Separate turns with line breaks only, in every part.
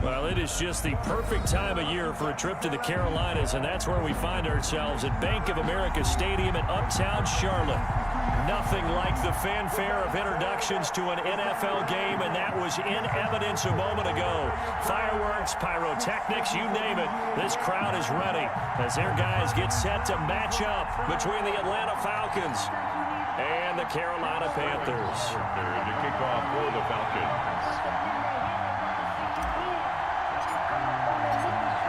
Well, it is just the perfect time of year for a trip to the Carolinas, and that's where we find ourselves at Bank of America Stadium in Uptown Charlotte. Nothing like the fanfare of introductions to an NFL game, and that was in evidence a moment ago. Fireworks, pyrotechnics, you name it. This crowd is ready as their guys get set to match up between the Atlanta Falcons and the Carolina Panthers.
The kickoff for the Falcons.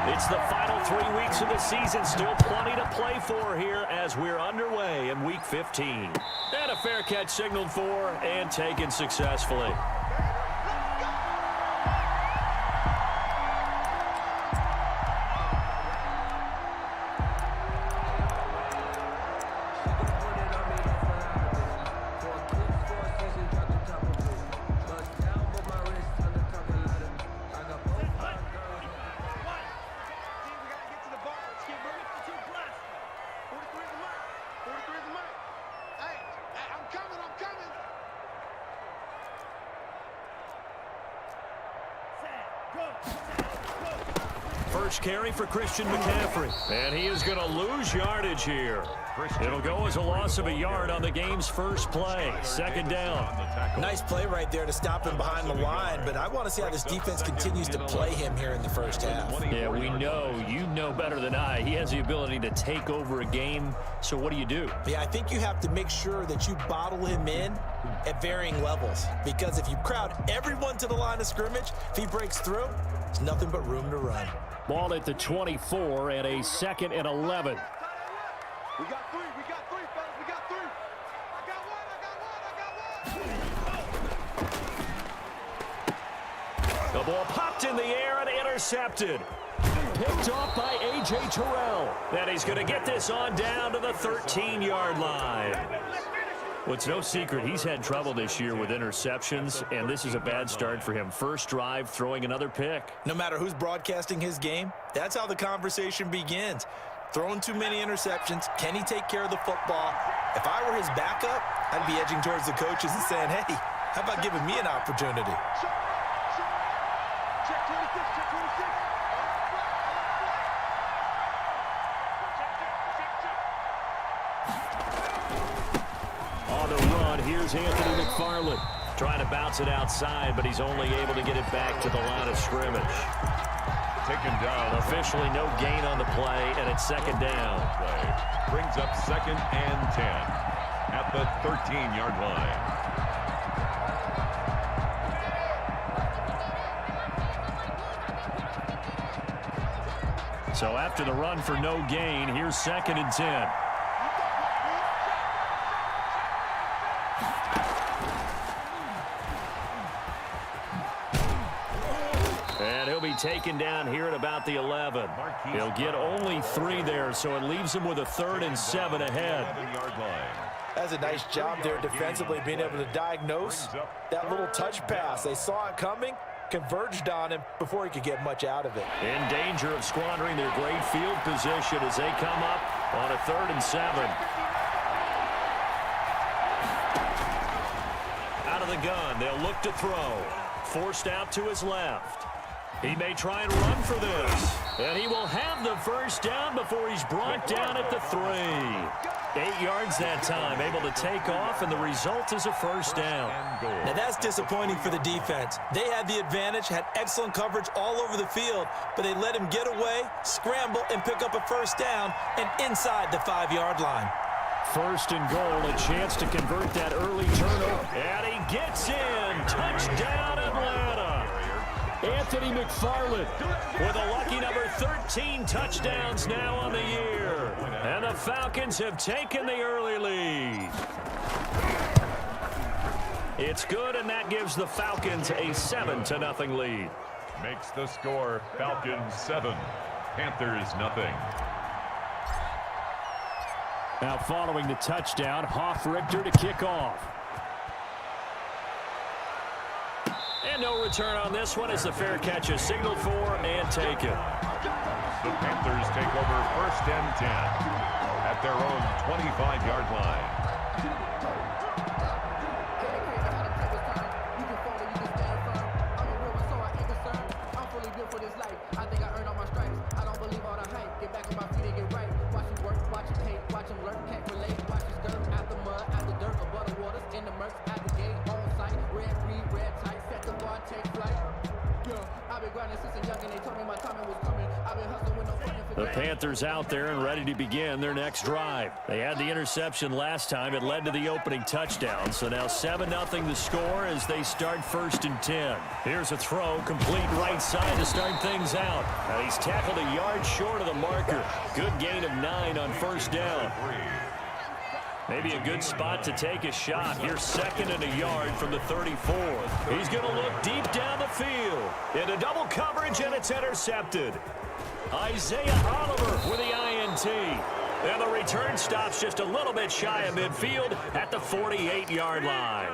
It's the final 3 weeks of the season. Still plenty to play for here as we're underway in Week 15. And a fair catch signaled for and taken successfully. First carry for Christian McCaffrey. And he is going to lose yardage here. It'll go as a loss of a yard on the game's first play. Second down.
Nice play right there to stop him behind the line, but I want to see how this defense continues to play him here in the first half.
Yeah, we know. You know better than I. He has the ability to take over a game. So what do?
Yeah, I think you have to make sure that you bottle him in at varying levels, because if you crowd everyone to the line of scrimmage, if he breaks through, there's nothing but room to run.
Ball at the 24 and a 2nd and 11.
We got three, fellas, we got three. I got one.
The ball popped in the air and intercepted. Picked off by A.J. Terrell. And he's going to get this on down to the 13-yard line. Well, it's no secret he's had trouble this year with interceptions, and this is a bad start for him. First drive, throwing another pick.
No matter who's broadcasting his game, that's how the conversation begins. Throwing too many interceptions. Can he take care of the football? If I were his backup, I'd be edging towards the coaches and saying, hey, how about giving me an opportunity?
Check 26, check 26.
On the run, here's Anthony McFarland. Trying to bounce it outside, but he's only able to get it back to the line of scrimmage.
Taken down.
Officially no gain on the play, and it's second down.
Brings up 2nd and 10 at the 13-yard line.
So after the run for no gain, here's 2nd and 10. And he'll be taken down here at about the 11. He'll get only 3 there, so it leaves him with a 3rd and 7 ahead.
That's a nice job there defensively, being able to diagnose that little touch pass. They saw it coming, converged on him before he could get much out of it.
In danger of squandering their great field position as they come up on a 3rd and 7. Out of the gun, they'll look to throw. Forced out to his left. He may try and run for this. And he will have the first down before he's brought down at the 3. 8 yards that time, able to take off, and the result is a first down.
Now that's disappointing for the defense. They had the advantage, had excellent coverage all over the field, but they let him get away, scramble, and pick up a first down, and inside the 5-yard line.
First and goal, a chance to convert that early turnover. And he gets in. Touchdown, Atlanta. Anthony McFarland with a lucky number 13 touchdowns now on the year. And the Falcons have taken the early lead. It's good, and that gives the Falcons a 7-0 lead.
Makes the score Falcons 7, Panthers nothing.
Now following the touchdown, Richter to kick off. And no return on this one as the fair catch is signaled for and taken.
The Panthers take over 1st and 10 at their own 25-yard line.
The Panthers out there and ready to begin their next drive. They had the interception last time. It led to the opening touchdown. So now 7-0 the score as they start 1st and 10. Here's a throw, complete right side to start things out. Now he's tackled a yard short of the marker. Good gain of 9 on 1st down. Maybe a good spot to take a shot. Here's 2nd and a yard from the 34. He's going to look deep down the field. Into double coverage, and it's intercepted. Isaiah Oliver with the INT. And the return stops just a little bit shy of midfield at the 48-yard line.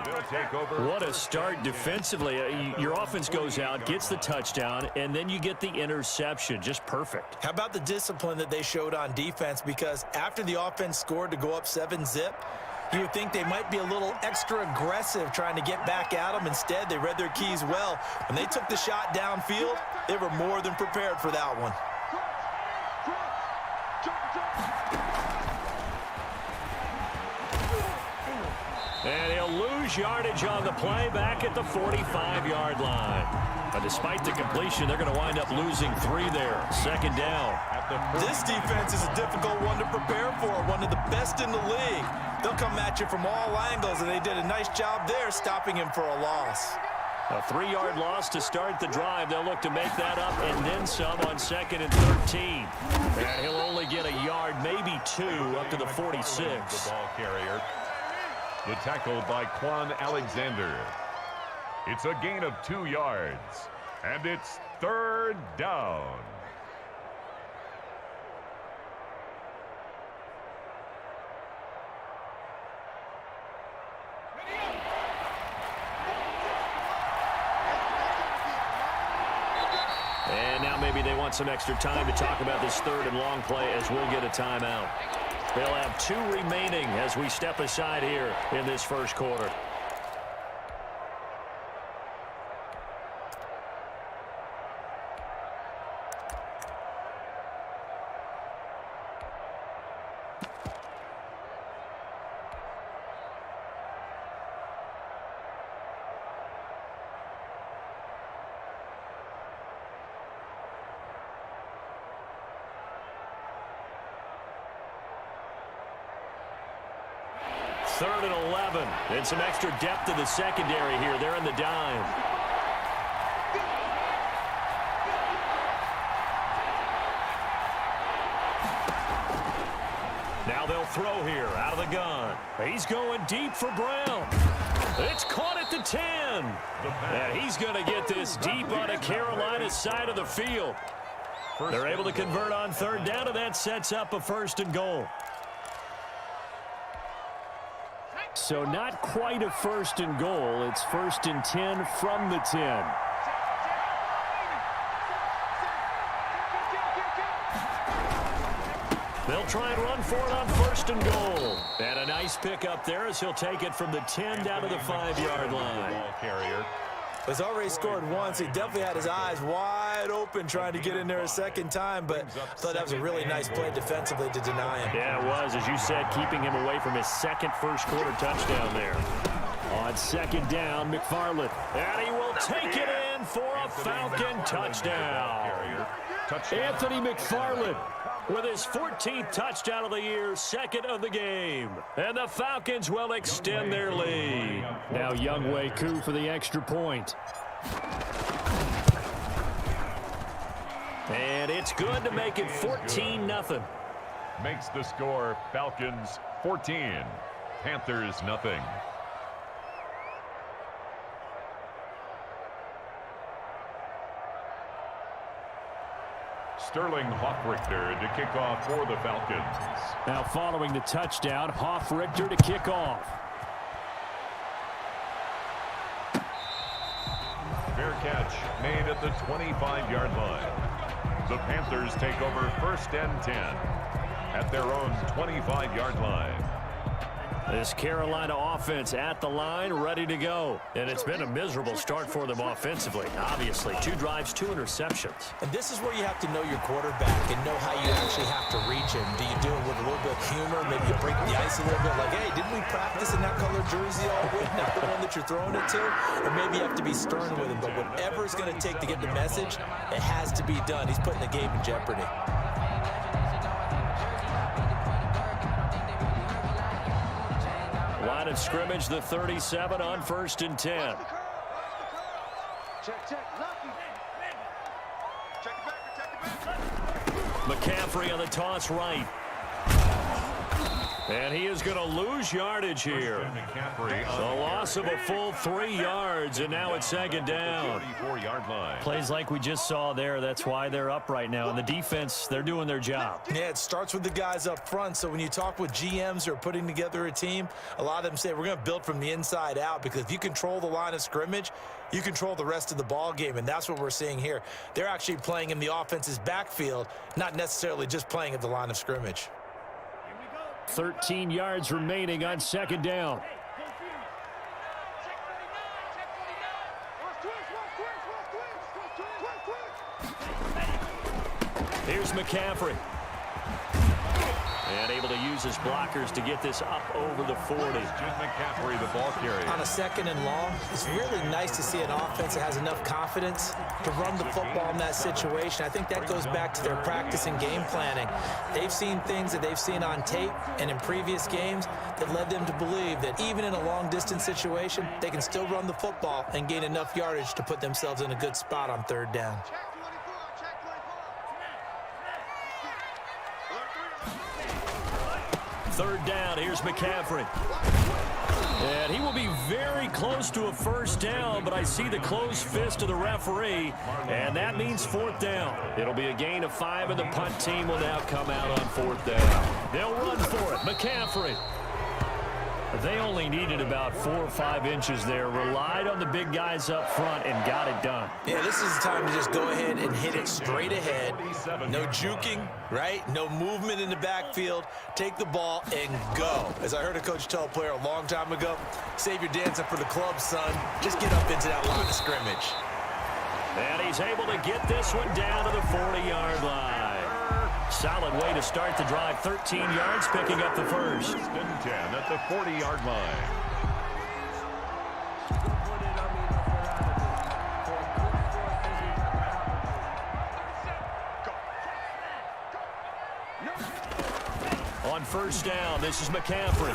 What a start defensively. Your offense goes out, gets the touchdown, and then you get the interception. Just perfect.
How about the discipline that they showed on defense? Because after the offense scored to go up 7-zip, you would think they might be a little extra aggressive trying to get back at them. Instead, they read their keys well. When they took the shot downfield, they were more than prepared for that one.
And he'll lose yardage on the play back at the 45-yard line. But despite the completion, they're going to wind up losing 3 there. 2nd down.
This defense is a difficult one to prepare for, one of the best in the league. They'll come at you from all angles, and they did a nice job there stopping him for a loss.
A 3-yard loss to start the drive. They'll look to make that up and then some on 2nd and 13. And he'll only get a yard, maybe 2, up to the 46.
The ball carrier. The tackle by Quan Alexander. It's a gain of 2 yards. And it's 3rd down.
And now maybe they want some extra time to talk about this 3rd and long play as we'll get a timeout. They'll have 2 remaining as we step aside here in this 1st quarter. Third and 11. And some extra depth in the secondary here. They're in the dime. Now they'll throw here out of the gun. He's going deep for Brown. It's caught at the 10. And he's going to get this deep on a Carolina side of the field. They're able to convert on 3rd down, and that sets up a 1st and goal. So not quite a 1st and goal. It's 1st and 10 from the 10. They'll try and run for it on 1st and goal. And a nice pickup there as he'll take it from the 10 down to the 5-yard line.
Ball carrier.
He's already scored once. He definitely had his eyes wide open trying to get in there a 2nd time, but I thought that was a really nice play defensively to deny him.
Yeah, it was, as you said, keeping him away from his 2nd first-quarter touchdown there. On 2nd down, McFarland. And he will take it in for a Falcon touchdown. Anthony McFarland with his 14th touchdown of the year, 2nd of the game. And the Falcons will extend their lead. Now Younghoe Koo for the extra point. And it's good to make it 14-0.
Makes the score Falcons 14, Panthers nothing. Sterling Hoffrichter to kick off for the Falcons.
Now following the touchdown, Hoffrichter to kick off.
Fair catch made at the 25-yard line. The Panthers take over 1st and 10 at their own 25-yard line.
This Carolina offense at the line, ready to go. And it's been a miserable start for them offensively, obviously. 2 drives, 2 interceptions.
And this is where you have to know your quarterback and know how you actually have to reach him. Do you do it with a little bit of humor? Maybe you break the ice a little bit like, hey, didn't we practice in that color jersey all week? Not the one that you're throwing it to? Or maybe you have to be stern with him. But whatever it's going to take to get the message, it has to be done. He's putting the game in jeopardy.
Line of scrimmage, the 37 on 1st and 10.
Check, lucky. Check it back.
McCaffrey on the toss right. And he is going to lose yardage here. A loss of a full 3 yards, and now it's 2nd down.
34-yard line.
Plays like we just saw there. That's why they're up right now. And the defense, they're doing their job.
Yeah, it starts with the guys up front. So when you talk with GMs who are putting together a team, a lot of them say we're going to build from the inside out, because if you control the line of scrimmage, you control the rest of the ball game, and that's what we're seeing here. They're actually playing in the offense's backfield, not necessarily just playing at the line of scrimmage.
13 yards remaining on 2nd down. Here's McCaffrey. And able to use his blockers to get this up over the 40.
McCaffrey, the ball carrier.
On a 2nd and long, it's really nice to see an offense that has enough confidence to run the football in that situation. I think that goes back to their practice and game planning. They've seen things that they've seen on tape and in previous games that led them to believe that even in a long-distance situation, they can still run the football and gain enough yardage to put themselves in a good spot on 3rd down.
Third down, here's McCaffrey. And he will be very close to a 1st down, but I see the closed fist of the referee, and that means 4th down. It'll be a gain of 5, and the punt team will now come out on 4th down. They'll run for it. McCaffrey. They only needed about 4 or 5 inches there, relied on the big guys up front, and got it done.
Yeah, this is the time to just go ahead and hit it straight ahead. No juking, right? No movement in the backfield. Take the ball and go. As I heard a coach tell a player a long time ago, save your dancing for the club, son. Just get up into that line of scrimmage.
And he's able to get this one down to the 40-yard line. Solid way to start the drive. 13 yards, picking up the 1st.
1st and 10 at the 40-yard line.
On 1st down, this is McCaffrey.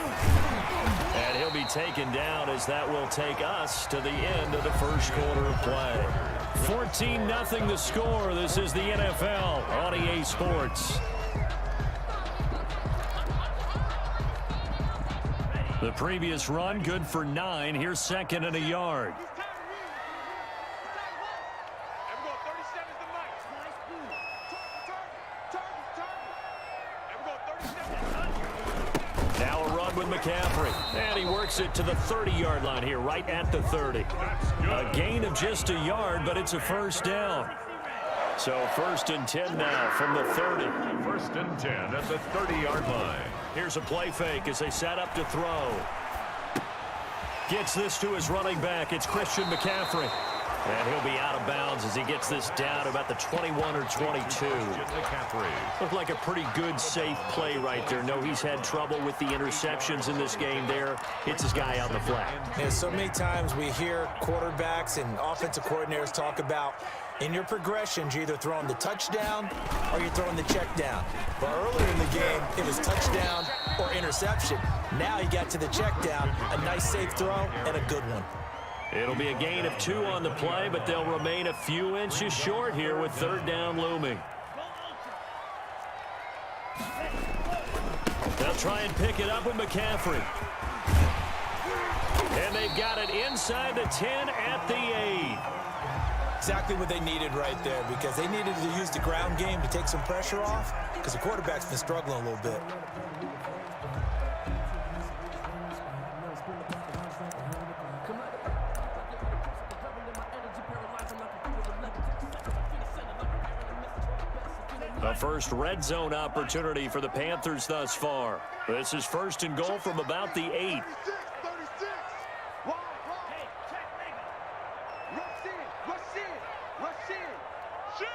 And he'll be taken down, as that will take us to the end of the 1st quarter of play. 14-0 the score. This is the NFL on EA Sports. The previous run good for 9. Here's 2nd and a yard. Now a run with McCaffrey. And he works it to the 30-yard line here, right at the 30. A gain of just a yard, but it's a 1st down. So 1st and 10 now from the 30.
1st and 10 at the 30-yard line.
Here's a play fake as they set up to throw. Gets this to his running back. It's Christian McCaffrey. And he'll be out of bounds as he gets this down about the 21 or 22. Looked like a pretty good, safe play right there. No, he's had trouble with the interceptions in this game there. Hits his guy out in the flat.
Yeah, so many times we hear quarterbacks and offensive coordinators talk about in your progressions, you're either throwing the touchdown or you're throwing the check down. But earlier in the game, it was touchdown or interception. Now you got to the check down, a nice safe throw, and a good one.
It'll be a gain of 2 on the play, but they'll remain a few inches short here with 3rd down looming. They'll try and pick it up with McCaffrey. And they've got it inside the 10 at the 8.
Exactly what they needed right there, because they needed to use the ground game to take some pressure off, because the quarterback's been struggling a little bit.
A first red zone opportunity for the Panthers thus far. This is first and goal from about the 8.
36. Wide. Hey, check, nigga. Rush in. Shoot.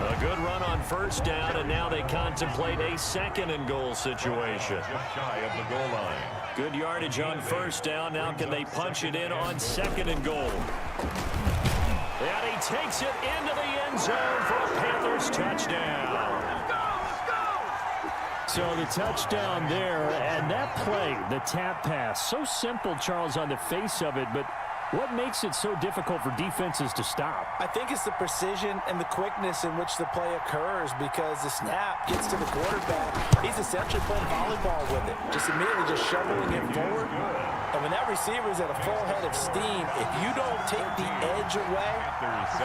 A good run on first down, and now they contemplate a second and goal situation.
Just shy of the goal line.
Good yardage on first down. Now can they punch it in on second and goal? And he takes it into the end zone for a Panthers touchdown.
So the touchdown there, and that play, the tap pass, so simple, Charles, on the face of it, but what makes it so difficult for defenses to stop?
I think it's the precision and the quickness in which the play occurs, because the snap gets to the quarterback. He's essentially playing volleyball with it, just immediately just shoveling it forward. And when that receiver's at a full head of steam, if you don't take the edge away,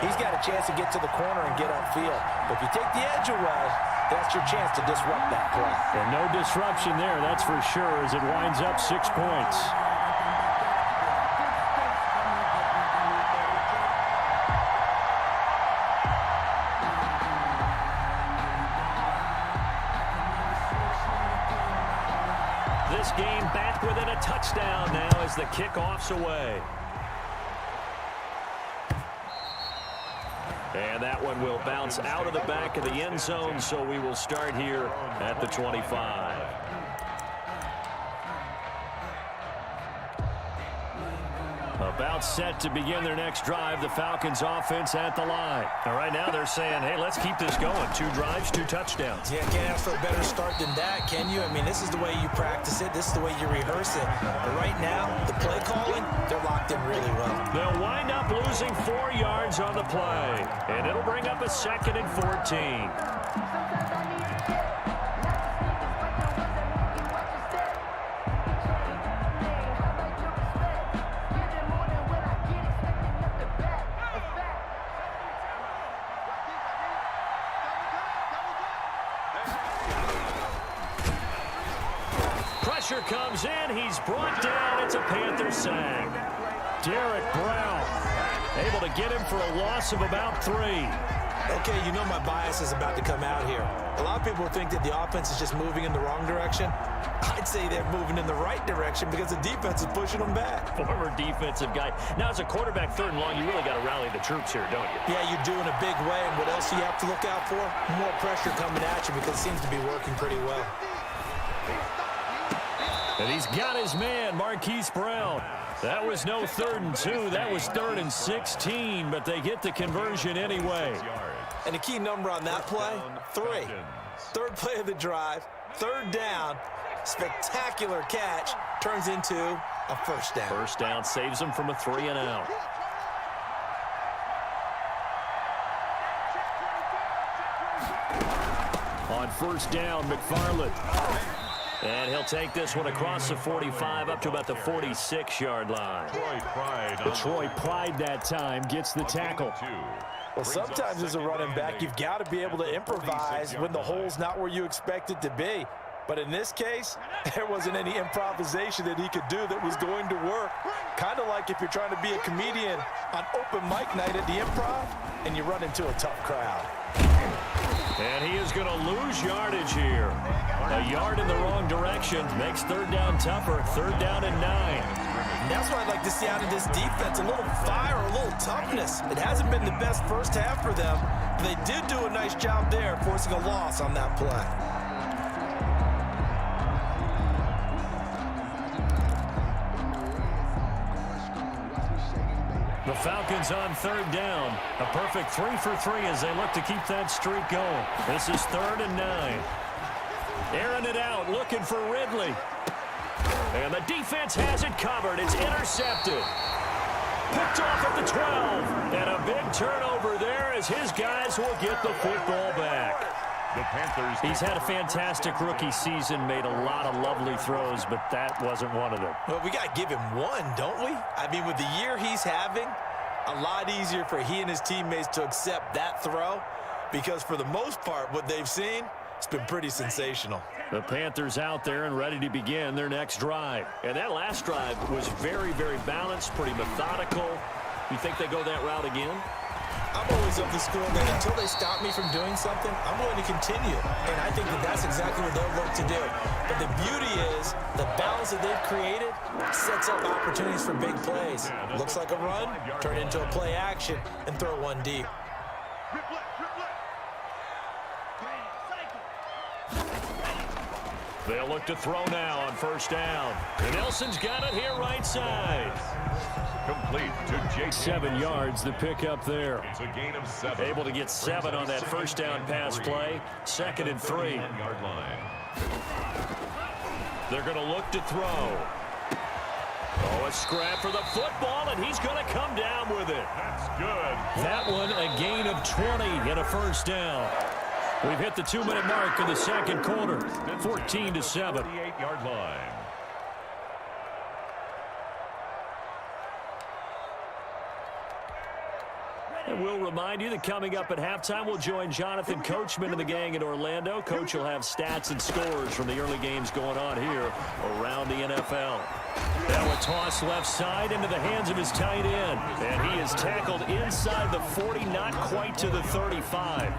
he's got a chance to get to the corner and get upfield. But if you take the edge away, that's your chance to disrupt that play.
And no disruption there, that's for sure, as it winds up 6 points.
This game back within a touchdown now as the kickoff's away. And that one will bounce out of the back of the end zone, so we will start here at the 25. About set to begin their next drive, the Falcons offense at the line. All right, now they're saying, hey, let's keep this going. 2 drives, 2 touchdowns.
Yeah, can't ask for a better start than that, can you? I mean, this is the way you practice it. This is the way you rehearse it. But right now, the play calling, they're locked in really well.
They'll wind up losing 4 yards on the play. And it'll bring up a 2nd and 14. Pressure comes in. He's brought down. It's a Panther sack.
Derek Brown
Able to get him for a loss of about 3.
Okay, you know my bias is about to come out here. A lot of people think that the offense is just moving in the wrong direction. I'd say they're moving in the right direction because the defense is pushing them back.
Former defensive guy. Now, as a quarterback, 3rd and long, you really got to rally the troops here, don't you?
Yeah, you do in a big way. And what else do you have to look out for? More pressure coming at you because it seems to be working pretty well.
And he's got his man, Marquise Brown. That was no 3rd and 2. That was 3rd and 16, but they get the conversion anyway.
And the key number on that play, 3. 3rd play of the drive, 3rd down, spectacular catch, turns into a first down.
First down saves them from a 3 and out. On first down, McFarland. And he'll take this one across the 45 up to about the 46-yard line.
Troy Pride that time gets the tackle.
Well, sometimes as a running back, you've got to be able to improvise when the hole's not where you expect it to be. But in this case, there wasn't any improvisation that he could do that was going to work. Kind of like if you're trying to be a comedian on open mic night at the Improv and you run into a tough crowd.
And he is going to lose yardage here. A yard in the wrong direction makes 3rd down tougher. 3rd down and 9.
And that's what I'd like to see out of this defense, a little fire, a little toughness. It hasn't been the best first half for them, but they did do a nice job there, forcing a loss on that play.
The Falcons on 3rd down. A perfect 3 for 3 as they look to keep that streak going. This is 3rd and 9. Airing it out, looking for Ridley. And the defense has it covered. It's intercepted. Picked off at the 12. And a big turnover there as his guys will get the football back.
The Panthers.
He's had a fantastic rookie season, made a lot of lovely throws, but that wasn't one of them.
Well, we got to give him one, don't we? I mean, with the year he's having, a lot easier for he and his teammates to accept that throw because for the most part, what they've seen, It's been pretty sensational.
The Panthers out there and ready to begin their next drive. And that last drive was very, very balanced, pretty methodical. You think they go that route again?
I'm always of the school that until they stop me from doing something, I'm going to continue. And I think that that's exactly what they'll look to do. But the beauty is the balance that they've created sets up opportunities for big plays. Looks like a run, turn it into a play action, and throw one deep.
They'll look to throw now on first down. And Nelson's got it here right side.
Complete to J.K.
7 yards, the pickup there.
It's a gain of 7.
Able to get 7 on that first down pass play. 2nd and 3.
Yard line.
They're going to look to throw. Oh, a scrap for the football, and he's going to come down with it.
That's good.
That one, a gain of 20 and a first down. We've hit the 2-minute mark in the second quarter. 14-7.
38-yard line.
And we'll remind you that coming up at halftime, we'll join Jonathan Coachman and the gang in Orlando. Coach will have stats and scores from the early games going on here around the NFL. Now a toss left side into the hands of his tight end. And he is tackled inside the 40, not quite to the 35.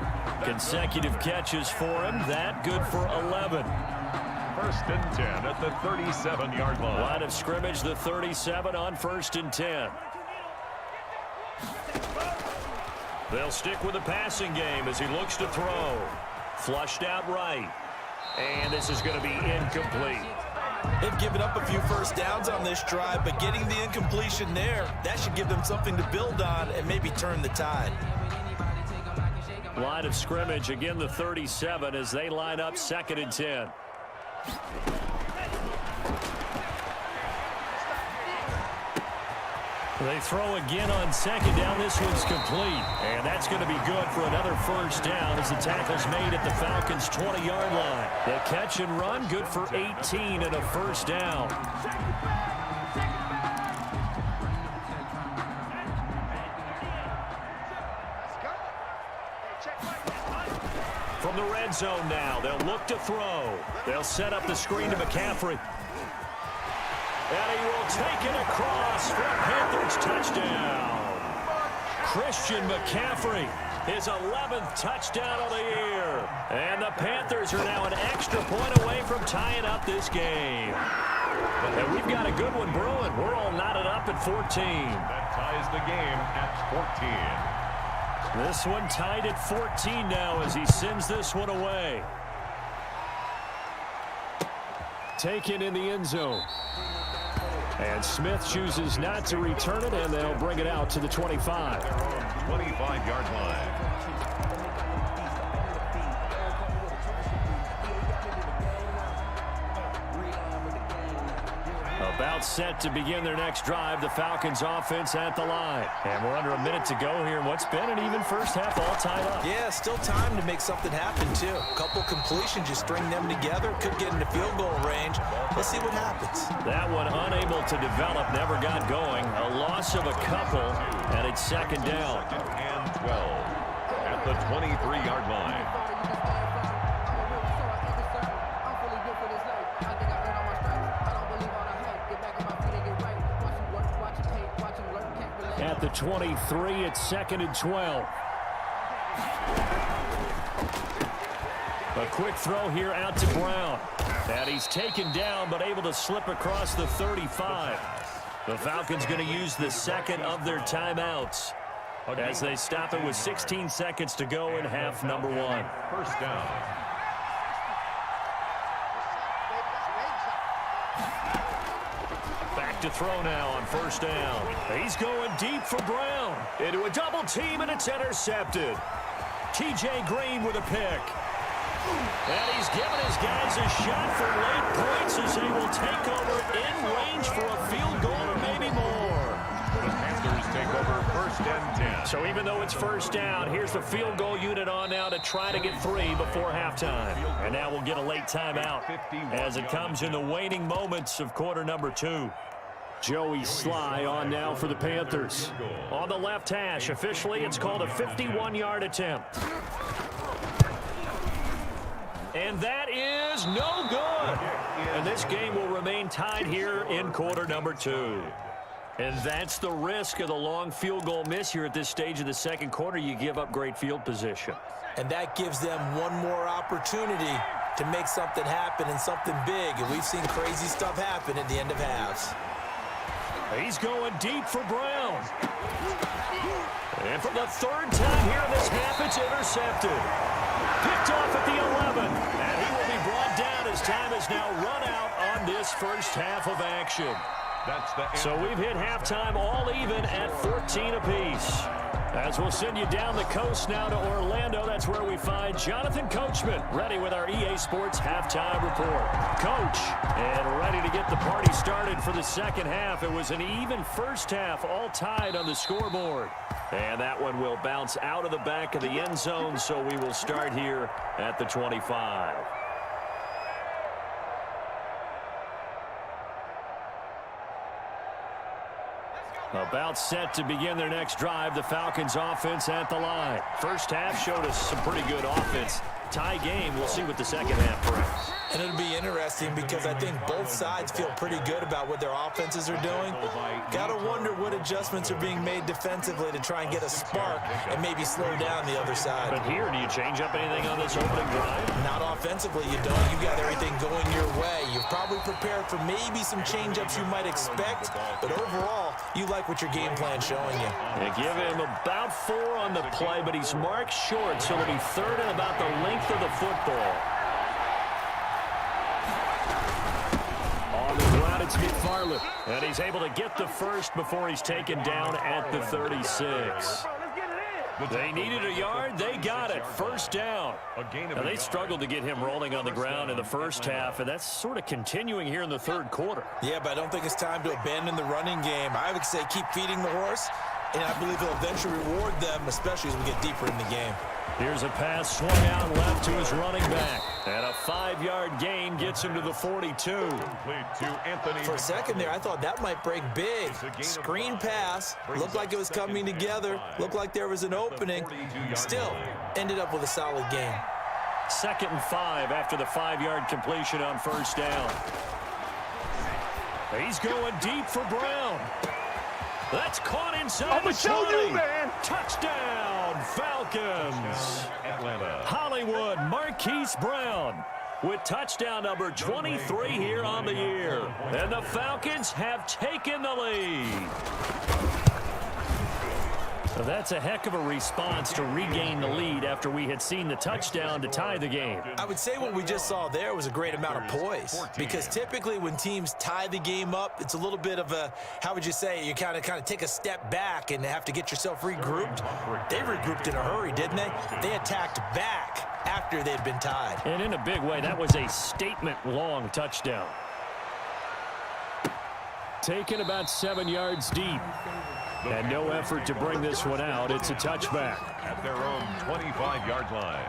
Consecutive catches for him. That good for 11.
1st and 10 at the 37-yard line.
Line of scrimmage, the 37 on 1st and 10. They'll stick with the passing game as he looks to throw. Flushed out right. And this is going to be incomplete.
They've given up a few first downs on this drive, but getting the incompletion there, that should give them something to build on and maybe turn the tide.
Line of scrimmage, again the 37 as they line up 2nd and 10. They throw again on 2nd down. This one's complete. And that's going to be good for another first down as the tackle's made at the Falcons' 20-yard line. The catch and run, good for 18 and a first down. From the red zone now, they'll look to throw. They'll set up the screen to McCaffrey. And he will take it across for a Panthers touchdown. Christian McCaffrey, his 11th touchdown of the year. And the Panthers are now an extra point away from tying up this game. And we've got a good one brewing. We're all knotted up at 14.
That ties the game at 14.
This one tied at 14 now as he sends this one away. Taken in the end zone. And Smith chooses not to return it, and they'll bring it out to the 25.
25-yard line.
About set to begin their next drive, the Falcons offense at the line. And we're under a minute to go here in what's been an even first half, all tied up.
Yeah, still time to make something happen, too. A couple completions, just string them together. Could get into field goal range. Let's see what happens.
That one unable to develop, never got going. A loss of a couple, and it's 2nd down.
2nd and 12 at the 23-yard line.
At the 23, it's 2nd and 12. A quick throw here out to Brown. And he's taken down, but able to slip across the 35. The Falcons going to use the 2nd of their timeouts as they stop it with 16 seconds to go in half number 1.
First down.
Back to throw now on first down. He's going deep for Brown. Into a double team, and it's intercepted. T.J. Green with a pick. And he's given his guys a shot for late points as they will take over in range for a field goal or maybe more.
The Panthers take over 1st and 10.
So even though it's first down, here's the field goal unit on now to try to get 3 before halftime. And now we'll get a late timeout as it comes in the waning moments of quarter number 2. Joey Sly on now for the Panthers. On the left hash, officially it's called a 51-yard attempt. And that is no good. And this game will remain tied here in quarter number 2. And that's the risk of the long field goal miss here at this stage of the second quarter. You give up great field position.
And that gives them one more opportunity to make something happen and something big. And we've seen crazy stuff happen at the end of halves.
He's going deep for Brown. And for the third time here in this half, it's intercepted. Picked off at the 11. And he will be brought down as time is now run out on this first half of action. So we've hit halftime all even at 14 apiece. As we'll send you down the coast now to Orlando, that's where we find Jonathan Coachman ready with our EA Sports halftime report. Coach, and ready to get the party started for the second half. It was an even first half, all tied on the scoreboard. And that one will bounce out of the back of the end zone, so we will start here at the 25. About set to begin their next drive, the Falcons offense at the line. First half showed us some pretty good offense. Tie game, we'll see what the second half brings.
And it'll be interesting because I think both sides feel pretty good about what their offenses are doing. Got to wonder what adjustments are being made defensively to try and get a spark and maybe slow down the other side.
But here, do you change up anything on this opening drive?
Not offensively, you don't. You got everything going your way. You're probably prepared for maybe some change-ups you might expect, but overall, you like what your game plan's showing you.
They give him about 4 on the play, but he's marked short, so it'll be third and about the length of the football. On the ground, it's McFarland, and he's able to get the first before he's taken down at the 36. They needed a yard. They got it. First down. Now, they struggled to get him rolling on the ground in the first half, and that's sort of continuing here in the third quarter.
Yeah, but I don't think it's time to abandon the running game. I would say keep feeding the horse, and I believe he'll eventually reward them, especially as we get deeper in the game.
Here's a pass swung out left to his running back. And a 5-yard gain gets him to the 42.
For a second there, I thought that might break big. Screen pass. Looked like it was coming together. Looked like there was an opening. Still, ended up with a solid gain.
2nd and 5 after the 5-yard completion on first down. He's going deep for Brown. That's caught inside the 20. Touchdown, Falcons. Hollywood Marquise Brown with touchdown number 23 here on the year. And the Falcons have taken the lead. So that's a heck of a response to regain the lead after we had seen the touchdown to tie the game.
I would say what we just saw there was a great amount of poise, because typically when teams tie the game up, it's a little bit of a, how would you say, you kind of take a step back and have to get yourself regrouped. They regrouped in a hurry, didn't they? They attacked back after they'd been tied.
And in a big way, that was a statement-long touchdown. Taken about 7 yards deep. And no effort to bring this one out. It's a touchback.
At their own 25-yard line.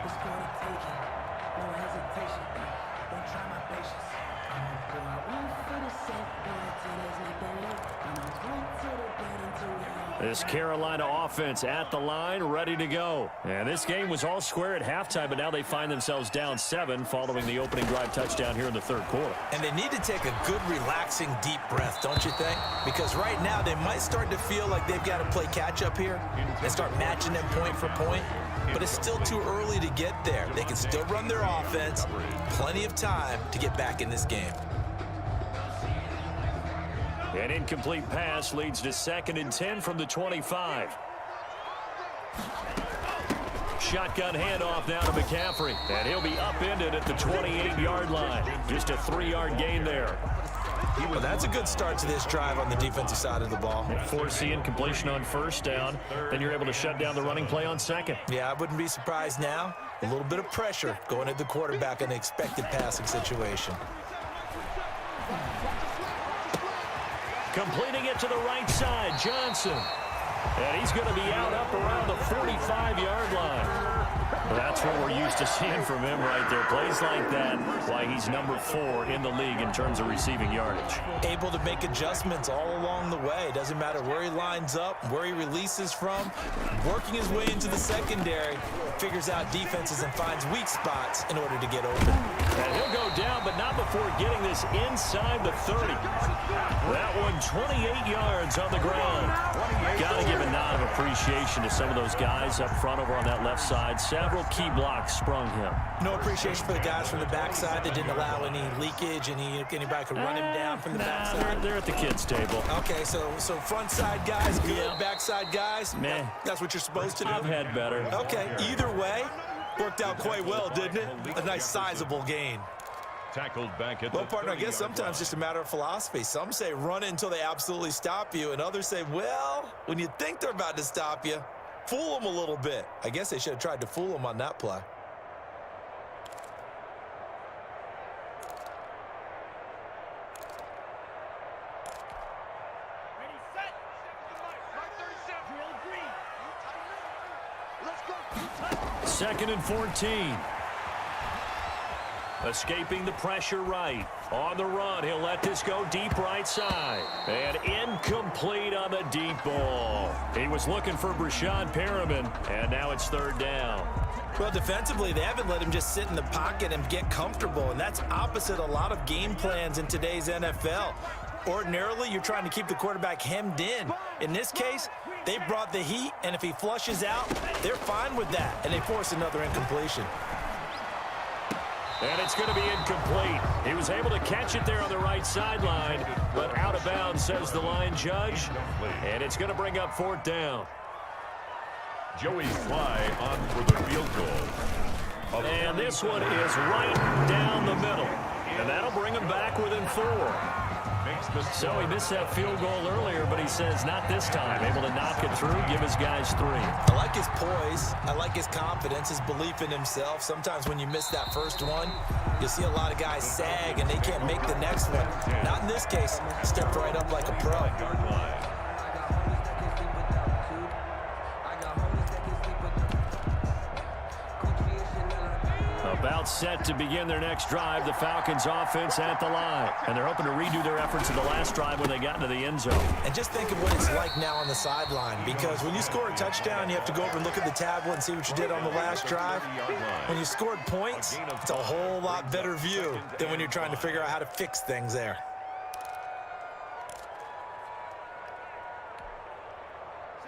This Carolina offense at the line, ready to go. And this game was all square at halftime, but now they find themselves down 7 following the opening drive touchdown here in the third quarter.
And they need to take a good, relaxing, deep breath, don't you think? Because right now they might start to feel like they've got to play catch-up here and start matching them point for point. But it's still too early to get there. They can still run their offense. Plenty of time to get back in this game.
An incomplete pass leads to 2nd and 10 from the 25. Shotgun handoff now to McCaffrey. And he'll be upended at the 28-yard line. Just a 3-yard gain there.
Well, that's a good start to this drive on the defensive side of the ball.
Force the incompletion on first down. Then you're able to shut down the running play on second.
Yeah, I wouldn't be surprised now. A little bit of pressure going at the quarterback in the expected passing situation.
Completing it to the right side, Johnson. And he's going to be out up around the 45-yard line. That's what we're used to seeing from him right there. Plays like that, why he's number 4 in the league in terms of receiving yardage.
Able to make adjustments all along the way. Doesn't matter where he lines up, where he releases from. Working his way into the secondary, figures out defenses and finds weak spots in order to get open.
And he'll go down, but not before getting this inside the 30. That one 28 yards on the ground. Got to give a nod of appreciation to some of those guys up front over on that left side. Several key blocks sprung him.
No appreciation for the guys from the backside that didn't allow any leakage, anybody could run him down from the backside.
They're at the kids' table.
Okay, so front side guys, good. Backside guys,
man,
that's what you're supposed to do.
I've had better.
Okay, either way, worked out quite well, didn't it? A nice sizable gain.
Tackled back at
well, partner, I guess sometimes just a matter of philosophy. Some say run until they absolutely stop you, and others say, well, when you think they're about to stop you, fool them a little bit. I guess they should have tried to fool them on that play.
Second and 14. Escaping the pressure right. On the run, he'll let this go deep right side. And incomplete on the deep ball. He was looking for Brashad Perriman, and now it's third down.
Well, defensively, they haven't let him just sit in the pocket and get comfortable, and that's opposite a lot of game plans in today's NFL. Ordinarily, you're trying to keep the quarterback hemmed in. In this case, they brought the heat, and if he flushes out, they're fine with that, and they force another incompletion.
And it's going to be incomplete. He was able to catch it there on the right sideline, but out of bounds, says the line judge. And it's going to bring up fourth down.
Joey Sly on for the field goal.
And this one is right down the middle. And that'll bring him back within 4. So he missed that field goal earlier, but he says not this time. Able to knock it through, give his guys 3.
I like his poise. I like his confidence, his belief in himself. Sometimes when you miss that first one, you see a lot of guys sag and they can't make the next one. Not in this case. Stepped right up like a pro.
About set to begin their next drive, the Falcons offense at the line. And they're hoping to redo their efforts in the last drive when they got into the end zone.
And just think of what it's like now on the sideline, because when you score a touchdown, you have to go over and look at the tablet and see what you did on the last drive. When you scored points, it's a whole lot better view than when you're trying to figure out how to fix things there.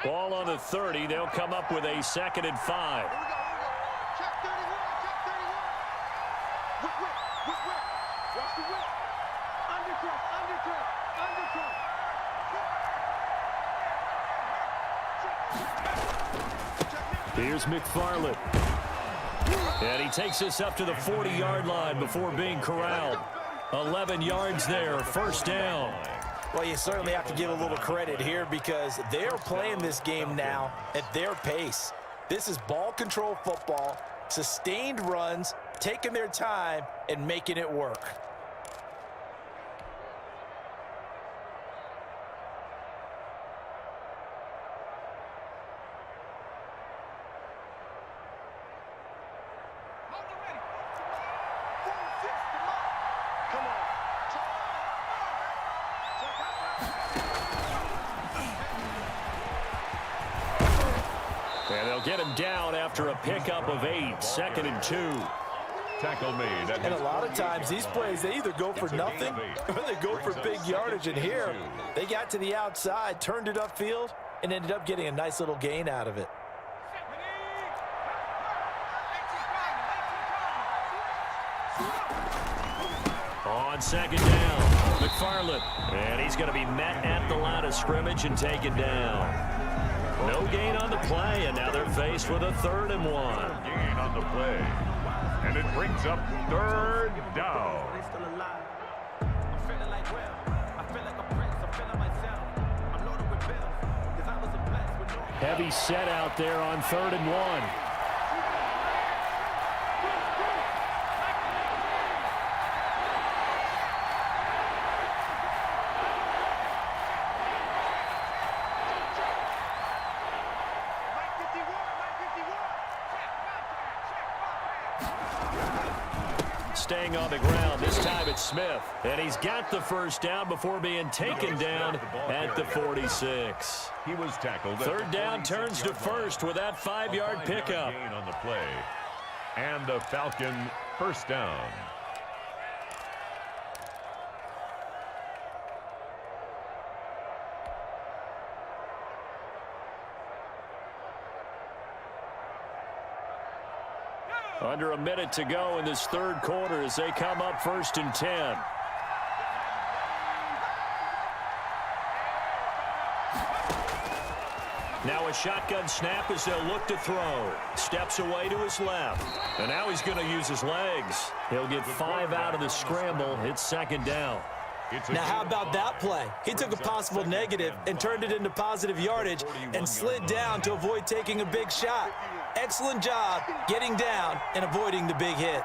Ball on the 30. They'll come up with a 2nd and 5. Here's McFarland. And he takes us up to the 40-yard line before being corralled. 11 yards there, first down.
Well, you certainly have to give a little credit here because they're playing this game now at their pace. This is ball control football, sustained runs, taking their time and making it work.
And they'll get him down after a pickup of 8, 2nd and 2.
Tackle made.
And a lot of times these plays, they either go for nothing or they go for big yardage. And here, they got to the outside, turned it upfield, and ended up getting a nice little gain out of it.
On 2nd down, McFarland. And he's going to be met at the line of scrimmage and taken down. No gain on the play, and now they're faced with a 3rd and 1.
Gain on the play. And it brings up 3rd down.
Heavy set out there on 3rd and 1. Staying on the ground, this time it's Smith. And he's got the first down before being taken down at the 46.
He was tackled.
Third down turns to first with that 5-yard pickup.
Gain on the play. And a Falcon first down.
Under a minute to go in this third quarter as they come up 1st and 10. Now a shotgun snap as they'll look to throw. Steps away to his left. And now he's going to use his legs. He'll get 5 out of the scramble. It's 2nd down.
Now, how about that play? He took a possible negative and turned it into positive yardage and slid down to avoid taking a big shot. Excellent job getting down and avoiding the big hit.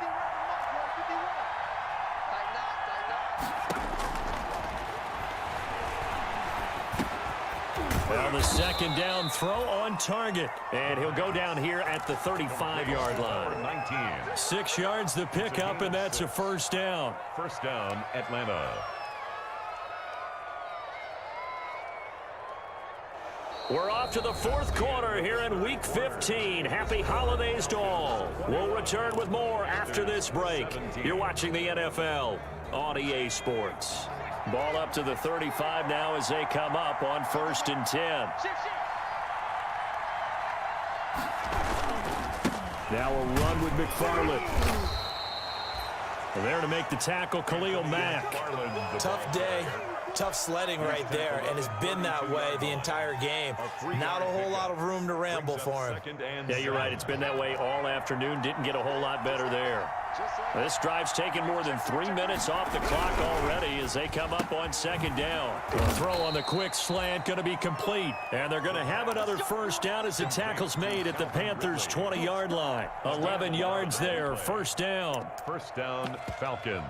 Well, the 2nd down throw on target. And he'll go down here at the 35-yard line.
19.
6 yards the pickup, and that's a first down.
First down, Atlanta.
We're off to the 4th quarter here in Week 15. Happy holidays to all. We'll return with more after this break. You're watching the NFL on EA Sports. Ball up to the 35 now as they come up on 1st and 10. Now a run with McFarland. There to make the tackle, Khalil Mack.
Tough day. Tough sledding right there, and it's been that way the entire game. Not a whole lot of room to ramble for him.
Yeah, you're right. It's been that way all afternoon. Didn't get a whole lot better there. This drive's taken more than 3 minutes off the clock already as they come up on 2nd down. The throw on the quick slant going to be complete, and they're going to have another first down as the tackle's made at the Panthers' 20-yard line. 11 yards there, first down.
First down, Falcons.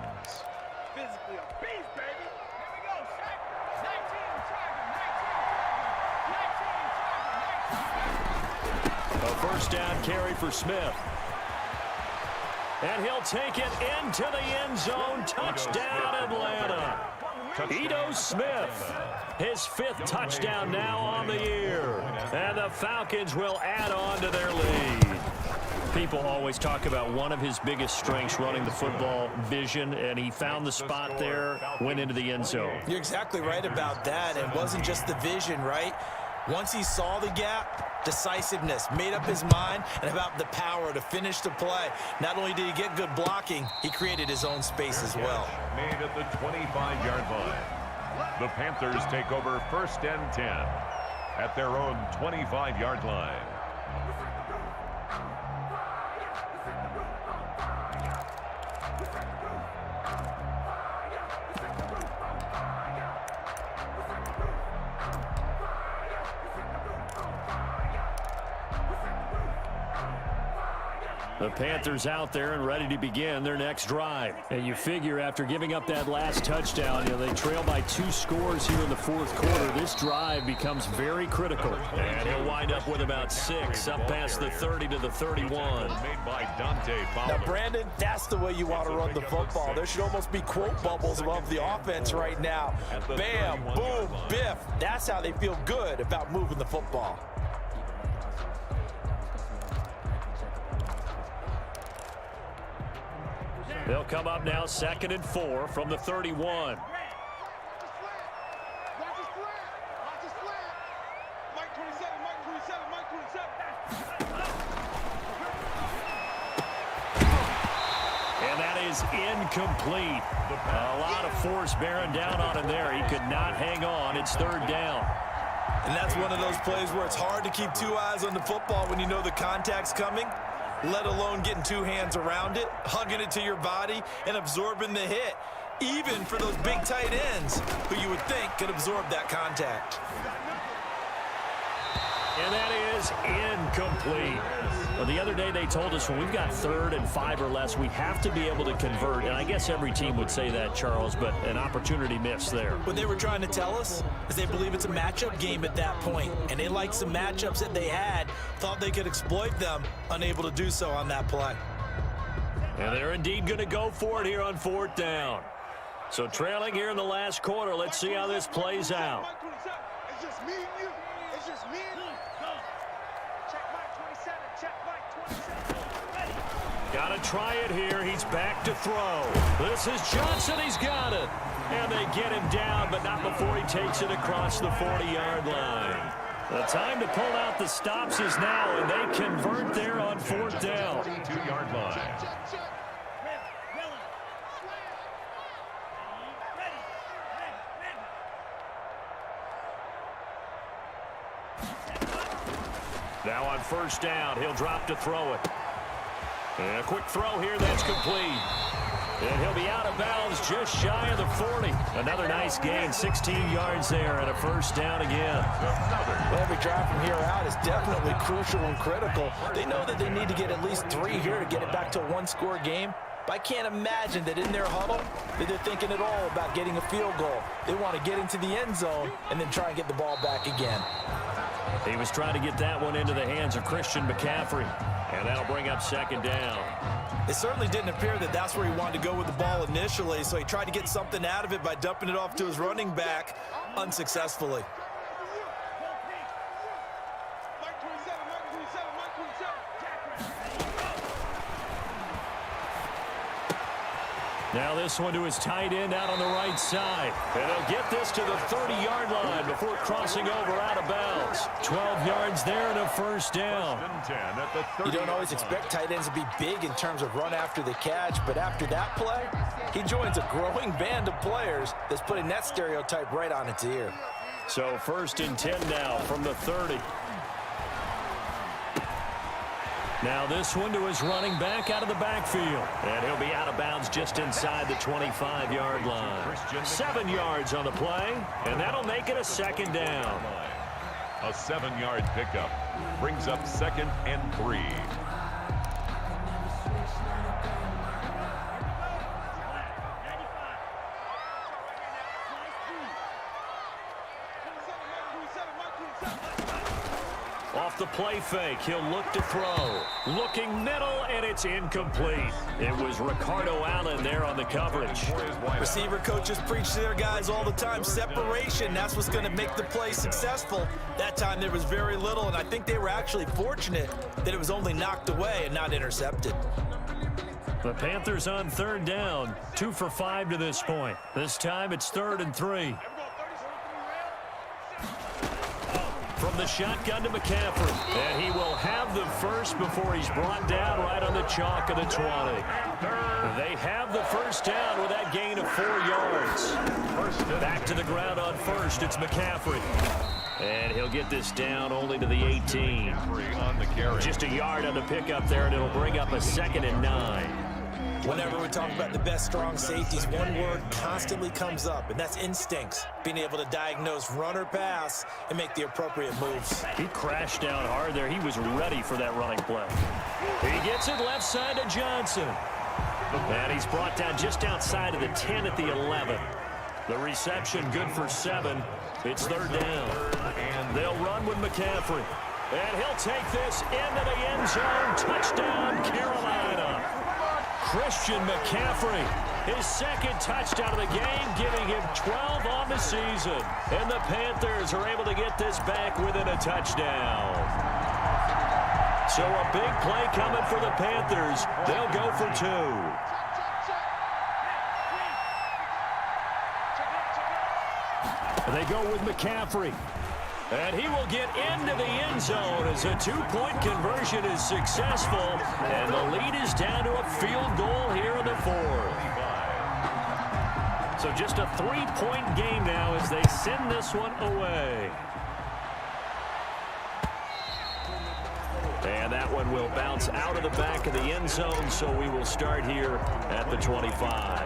Physically a beast, baby. Here we go, Shaq. 19 target, 19 target, 19.
A first down carry for Smith. And he'll take it into the end zone. Touchdown, Atlanta. Ito Smith, his 5th touchdown now on the year. And the Falcons will add on to their lead. People always talk about one of his biggest strengths, running the football, vision, and he found the spot there, went into the end zone.
You're exactly right about that. It wasn't just the vision, right? Once he saw the gap, decisiveness, made up his mind, and about the power to finish the play. Not only did he get good blocking, he created his own space as well.
Made at the 25-yard line. The Panthers take over 1st and 10 at their own 25-yard line.
The Panthers out there and ready to begin their next drive. And you figure after giving up that last touchdown, they trail by 2 scores here in the 4th quarter. This drive becomes very critical. And he'll wind up with about 6 up past the 30 to the 31.
Now, Brandon, that's the way you want to run the football. There should almost be quote bubbles above the offense right now. Bam, boom, biff. That's how they feel good about moving the football.
They'll come up now 2nd and 4 from the 31.
Watch his flat. Mike 27, Mike 27, Mike 27.
And that is incomplete. A lot of force bearing down on him there. He could not hang on. It's 3rd down.
And that's one of those plays where it's hard to keep 2 eyes on the football when you know the contact's coming, let alone getting 2 hands around it, hugging it to your body, and absorbing the hit, even for those big tight ends who you would think could absorb that contact.
And that is incomplete. Well, the other day they told us when we've got 3rd and 5 or less, we have to be able to convert. And I guess every team would say that, Charles, but an opportunity missed there.
What they were trying to tell us is they believe it's a matchup game at that point, and they liked some matchups that they had, thought they could exploit them, unable to do so on that play.
And they're indeed going to go for it here on 4th down. So trailing here in the last quarter. Let's see how this plays out.
It's just me and you. It's just me and you. Check Mike 27. Check Mike 27. Ready.
Got to try it here. He's back to throw. This is Johnson. He's got it. And they get him down, but not before he takes it across the 40-yard line. The time to pull out the stops is now, and they convert there on 4th down.
42-yard line.
Now on 1st down, he'll drop to throw it. And a quick throw here, that's complete. And he'll be out of bounds just shy of the 40. Another nice gain, 16 yards there, and a 1st down again.
Well, every drive from here out is definitely crucial and critical. They know that they need to get at least 3 here to get it back to a one-score game. But I can't imagine that in their huddle that they're thinking at all about getting a field goal. They want to get into the end zone and then try and get the ball back again.
He was trying to get that one into the hands of Christian McCaffrey, and that'll bring up 2nd down.
It certainly didn't appear that that's where he wanted to go with the ball initially, so he tried to get something out of it by dumping it off to his running back unsuccessfully.
Mike 27. Mike 27. Mike 27.
Now this one to his tight end out on the right side. And he'll get this to the 30-yard line before crossing over out of bounds. 12 yards there and a 1st down.
You don't always expect tight ends to be big in terms of run after the catch, but after that play, he joins a growing band of players that's putting that stereotype right on its ear.
So 1st and 10 now from the 30. Now this one to his running back out of the backfield. And he'll be out of bounds just inside the 25-yard line. 7 yards on the play, and that'll make it a 2nd down.
A 7-yard pickup brings up 2nd and 3.
Off the play fake, he'll look to throw. Looking middle, and it's incomplete. It was Ricardo Allen there on the coverage.
Receiver coaches preach to their guys all the time. Separation, that's what's going to make the play successful. That time there was very little, and I think they were actually fortunate that it was only knocked away and not intercepted.
The Panthers on 3rd down, 2 for 5 to this point. This time it's 3rd and 3. From the shotgun to McCaffrey, and he will have the first before he's brought down right on the chalk of the 20. They have the 1st down with that gain of 4 yards. Back to the ground on 1st, it's McCaffrey. And he'll get this down only to the 18. Just a yard on the pickup there, and it'll bring up a 2nd and 9.
Whenever we talk about the best strong safeties, one word constantly comes up, and that's instincts. Being able to diagnose run or pass and make the appropriate moves.
He crashed down hard there. He was ready for that running play. He gets it left side to Johnson. And he's brought down just outside of the 10 at the 11. The reception good for 7. It's 3rd down. And they'll run with McCaffrey. And he'll take this into the end zone. Touchdown, Carolina. Christian McCaffrey, his 2nd touchdown of the game, giving him 12 on the season. And the Panthers are able to get this back within a touchdown. So a big play coming for the Panthers. They'll go for 2. They go with McCaffrey. And he will get into the end zone as a 2-point conversion is successful. And the lead is down to a field goal here in the 4th. So just a 3-point game now as they send this one away. And that one will bounce out of the back of the end zone, so we will start here at the 25.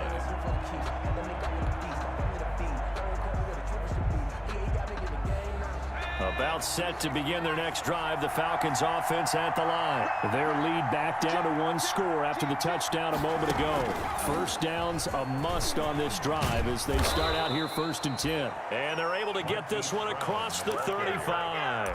About set to begin their next drive. The Falcons offense at the line. Their lead back down to 1 score after the touchdown a moment ago. 1st downs a must on this drive as they start out here 1st and 10. And they're able to get this one across the 35.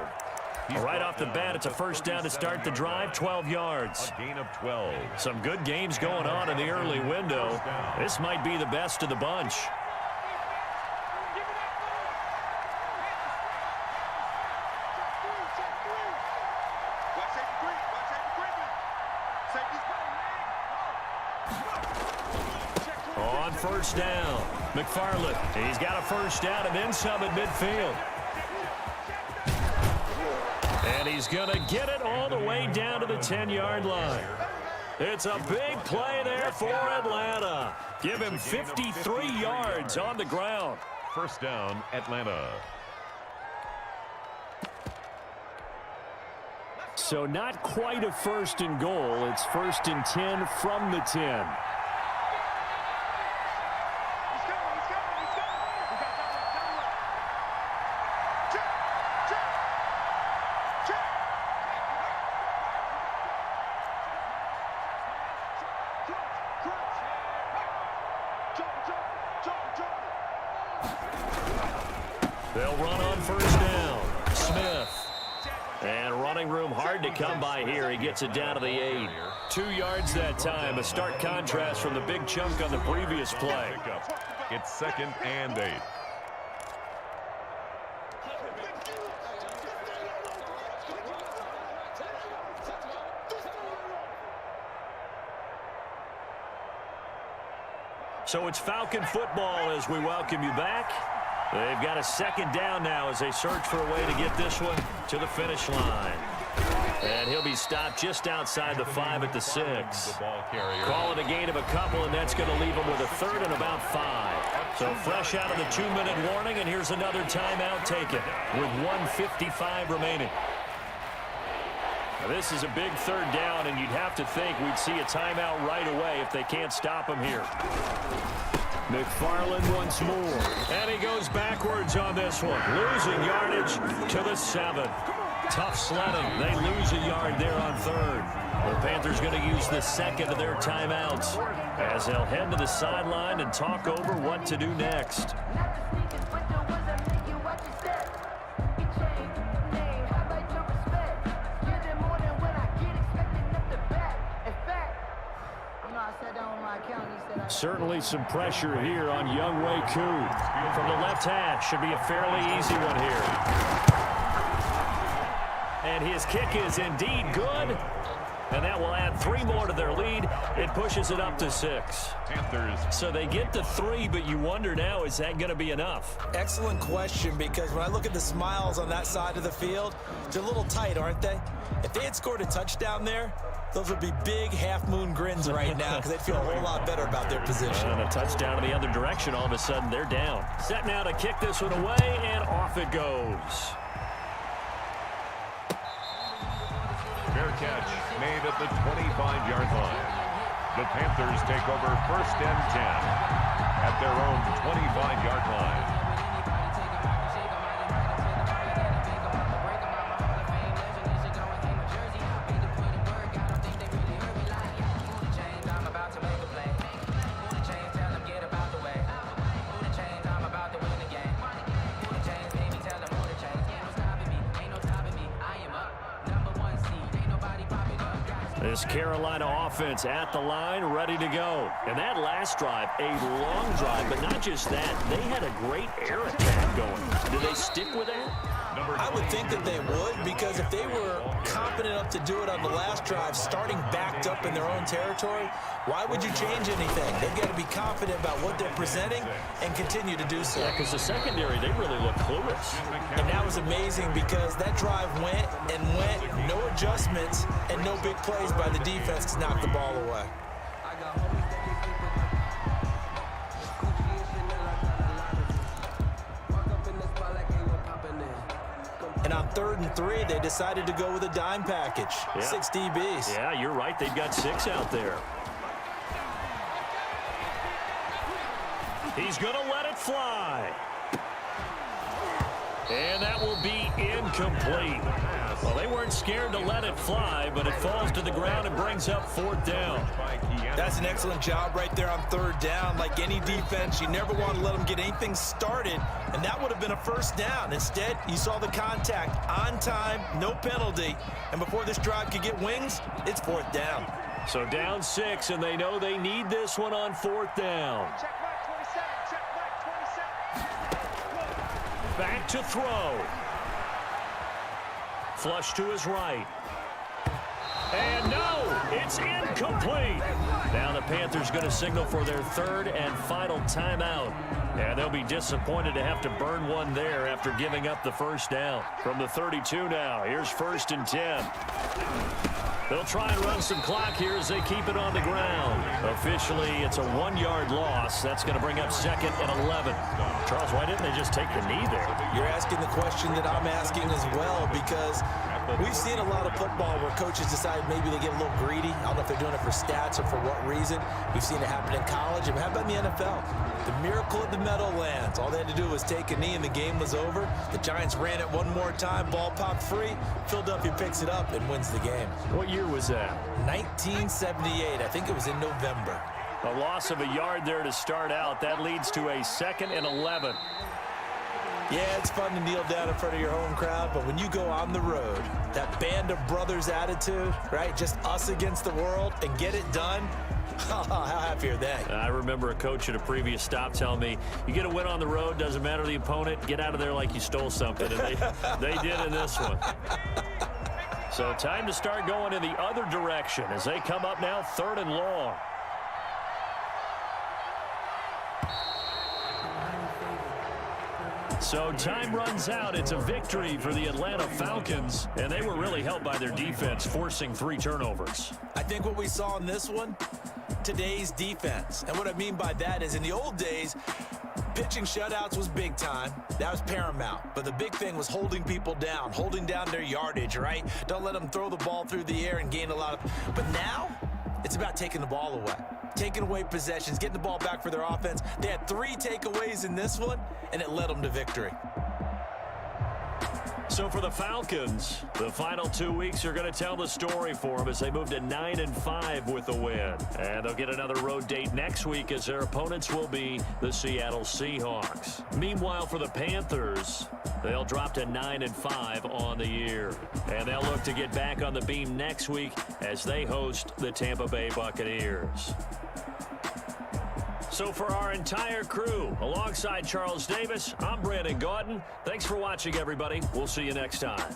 Right off the bat, it's a first down to start the drive, 12 yards.
A gain of 12.
Some good games going on in the early window. This might be the best of the bunch. On first down, McFarland. He's got a first down and then some at midfield. And he's going to get it all the way down to the 10-yard line. It's a big play there for Atlanta. Give him 53 yards on the ground.
First down, Atlanta.
So not quite a first and goal. It's first and 10 from the 10.
They'll run on first down. Smith. And running room hard to come by here. He gets it down to the 8. 2 yards that time. A stark contrast from the big chunk on the previous play.
It's second and 8.
So it's Falcon football as we welcome you back. They've got a second down now as they search for a way to get this one to the finish line. And he'll be stopped just outside the 5 at the 6. Call it a gain of a couple, and that's going to leave him with a third and about 5. So fresh out of the 2-minute warning, and here's another timeout taken with 1:55 remaining. Now this is a big third down, and you'd have to think we'd see a timeout right away if they can't stop him here. McFarland once more. And he goes backwards on this one. Losing yardage to the 7. Tough sledding. They lose a yard there on third. The Panthers going to use the second of their timeouts as they'll head to the sideline and talk over what to do next.
Certainly some pressure here on Young Wei Koo.
From the left hash, should be a fairly easy one here. And his kick is indeed good. And that will add 3 more to their lead. It pushes it up to 6.
Panthers.
So they get to 3, but you wonder now, is that going to be enough?
Excellent question, because when I look at the smiles on that side of the field, they're a little tight, aren't they? If they had scored a touchdown there, those would be big half-moon grins right now because they'd feel a whole lot better about their position.
And a touchdown in the other direction, all of a sudden they're down. Set now to kick this one away, and off it goes.
Fair catch made at the 25-yard line. The Panthers take over first and 10 at their own 25-yard line.
This Carolina offense at the line, ready to go. And that last drive, a long drive, but not just that. They had a great air attack going. Do they stick with that?
I would think that they would, because if they were confident enough to do it on the last drive, starting backed up in their own territory, why would you change anything? They've got to be confident about what they're presenting and continue to do so.
Yeah, because the secondary, they really look clueless.
And that was amazing because that drive went and went, no adjustments and no big plays by the defense to knock the ball away. And on 3rd and 3, they decided to go with a dime package. Yeah. 6 DBs.
Yeah, you're right. They've got 6 out there. He's going to let it fly. And that will be incomplete. Well, they weren't scared to let it fly, but it falls to the ground and brings up 4th down.
That's an excellent job right there on 3rd down. Like any defense, you never want to let them get anything started, and that would have been a 1st down. Instead, you saw the contact on time, no penalty, and before this drive could get wings, it's 4th down.
So down 6, and they know they need this one on 4th down.
Check back 27. Check back 27.
Back to throw. Flush to his right. And no, it's incomplete. Now the Panthers going to signal for their 3rd and final timeout. And they'll be disappointed to have to burn one there after giving up the 1st down. From the 32 now, here's 1st and 10. They'll try and run some clock here as they keep it on the ground. Officially, it's a 1-yard loss. That's going to bring up 2nd and 11. Charles, why didn't they just take the knee there?
You're asking the question that I'm asking as well, because we've seen a lot of football where coaches decide maybe they get a little greedy. I don't know if they're doing it for stats or for what reason. We've seen it happen in college. And how about in the NFL? The miracle of the Meadowlands. All they had to do was take a knee and the game was over. The Giants ran it one more time. Ball popped free. Philadelphia picks it up and wins the game.
What year was that?
1978. I think it was in November.
A loss of a yard there to start out. That leads to a 2nd and 11.
Yeah, it's fun to kneel down in front of your home crowd, but when you go on the road, that band of brothers attitude, right? Just us against the world and get it done. How happy are they?
I remember a coach at a previous stop telling me, you get a win on the road, doesn't matter the opponent, get out of there like you stole something. And they did in this one. So time to start going in the other direction as they come up now 3rd and long. So time runs out. It's a victory for the Atlanta Falcons, and they were really helped by their defense, forcing 3 turnovers.
I think what we saw in this one, today's defense. And what I mean by that is in the old days, pitching shutouts was big time. That was paramount. But the big thing was holding people down, holding down their yardage, right? Don't let them throw the ball through the air and gain a lot of... But now, it's about taking the ball away. Taking away possessions, getting the ball back for their offense. They had 3 takeaways in this one, and it led them to victory.
So for the Falcons, the final 2 weeks are going to tell the story for them as they move to 9-5 with a win. And they'll get another road date next week as their opponents will be the Seattle Seahawks. Meanwhile, for the Panthers, they'll drop to 9-5 on the year. And they'll look to get back on the beam next week as they host the Tampa Bay Buccaneers. So for our entire crew, alongside Charles Davis, I'm Brandon Gautin. Thanks for watching, everybody. We'll see you next time.